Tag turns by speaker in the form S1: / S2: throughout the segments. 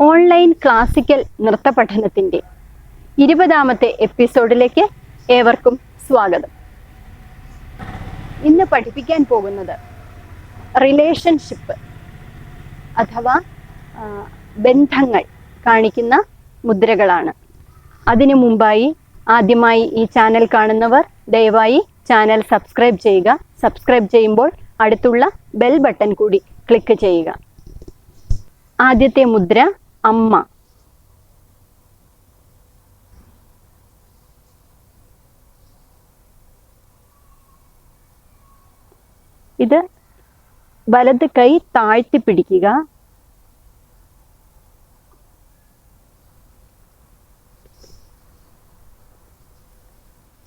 S1: Online classical നൃത്ത പഠനത്തിൻ്റെ 20ാമത്തെ എപ്പിസോഡിലേക്ക് ഏവർക്കും സ്വാഗതം. ഇന്ന് പഠിപ്പിക്കാൻ പോകുന്നത് റിലേഷൻഷിപ്പ് അഥവാ ബന്ധങ്ങൾ കാണിക്കുന്ന മുദ്രകളാണ്. അതിനു മുമ്പായി ആദ്യമായി ഈ ചാനൽ കാണുന്നവർ ദയവായി ചാനൽ സബ്സ്ക്രൈബ് ചെയ്യുക. സബ്സ്ക്രൈബ് ചെയ്യുമ്പോൾ അടുത്തുള്ള ബെൽ ബട്ടൺ കൂടി ക്ലിക്ക് ചെയ്യുക. ആദ്യത്തെ മുദ്ര അമ്മ. ഇത് വലത് കൈ താഴ്ത്തി പിടിക്കുക.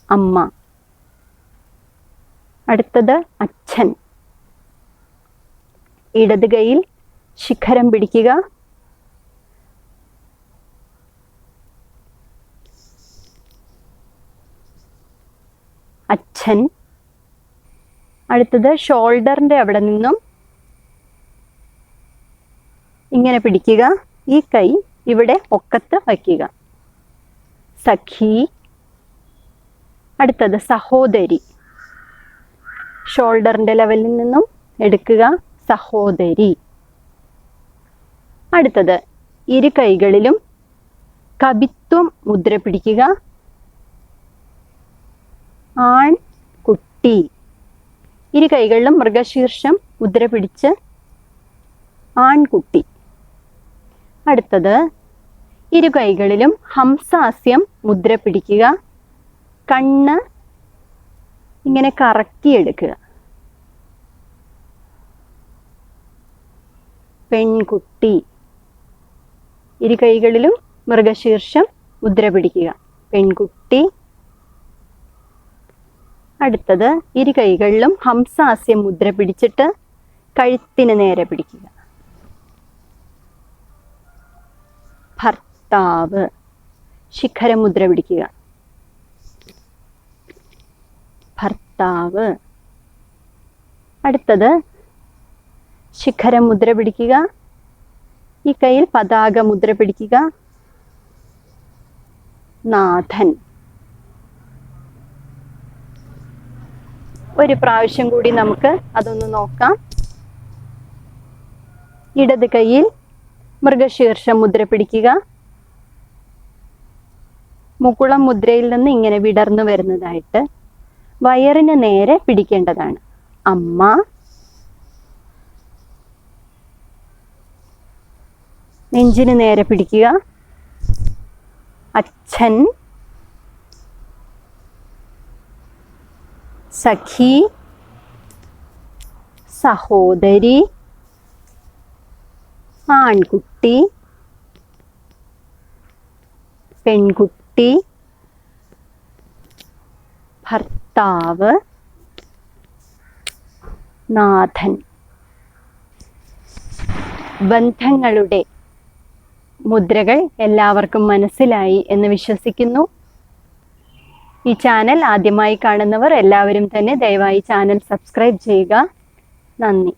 S1: അമ്മ. അടുത്തത് അച്ഛൻ. ഇടത് കൈയിൽ ശിഖരം പിടിക്കുക. അച്ഛൻ. അടുത്തത് ഷോൾഡറിൻ്റെ അവിടെ നിന്നും ഇങ്ങനെ പിടിക്കുക. ഈ കൈ ഇവിടെ ഒക്കത്ത് വയ്ക്കുക. സഖി. അടുത്തത് സഹോദരി. ഷോൾഡറിൻ്റെ ലെവലിൽ നിന്നും എടുക്കുക. സഹോദരി. അടുത്തത് ഇരു കൈകളിലും കവിത്വം മുദ്ര പിടിക്കുക. ആൺകുട്ടി. ഇരു കൈകളിലും മൃഗശീർഷം മുദ്ര പിടിച്ച് ആൺകുട്ടി. അടുത്തത് ഇരു കൈകളിലും ഹംസാസ്യം മുദ്ര പിടിക്കുക. കണ്ണ് ഇങ്ങനെ കറക്കിയെടുക്കുക. പെൺകുട്ടി. ഇരു കൈകളിലും മൃഗശീർഷം മുദ്ര പിടിക്കുക. പെൺകുട്ടി. അടുത്തത് ഇരു കൈകളിലും ഹംസാസ്യം മുദ്ര പിടിച്ചിട്ട് കഴുത്തിന് നേരെ പിടിക്കുക. ഭർത്താവ്. ശിഖരമുദ്ര പിടിക്കുക. ഭർത്താവ്. അടുത്തത് ശിഖരമുദ്ര പിടിക്കുക. ഈ കയ്യിൽ പതാക മുദ്ര പിടിക്കുക. നാഥൻ. ഒരു പ്രാവശ്യം കൂടി നമുക്ക് അതൊന്ന് നോക്കാം. ഇടത് കൈയിൽ മൃഗശീർഷം മുദ്ര പിടിക്കുക. മുകുളം മുദ്രയിൽ നിന്ന് ഇങ്ങനെ വിടർന്നു വരുന്നതായിട്ട് വയറിന് നേരെ പിടിക്കേണ്ടതാണ്. അമ്മ. നെഞ്ചിന് നേരെ പിടിക്കുക. അച്ഛൻ. സഖി. സഹോദരി. ആൺകുട്ടി. പെൺകുട്ടി. ഭർത്താവ്. നാഥൻ. ബന്ധങ്ങളുടെ മുദ്രകൾ എല്ലാവർക്കും മനസ്സിലായി എന്ന് വിശ്വസിക്കുന്നു. ഈ ചാനൽ ആദ്യമായി കാണുന്നവർ എല്ലാവരും തന്നെ ദയവായി ചാനൽ സബ്സ്ക്രൈബ് ചെയ്യുക. നന്ദി.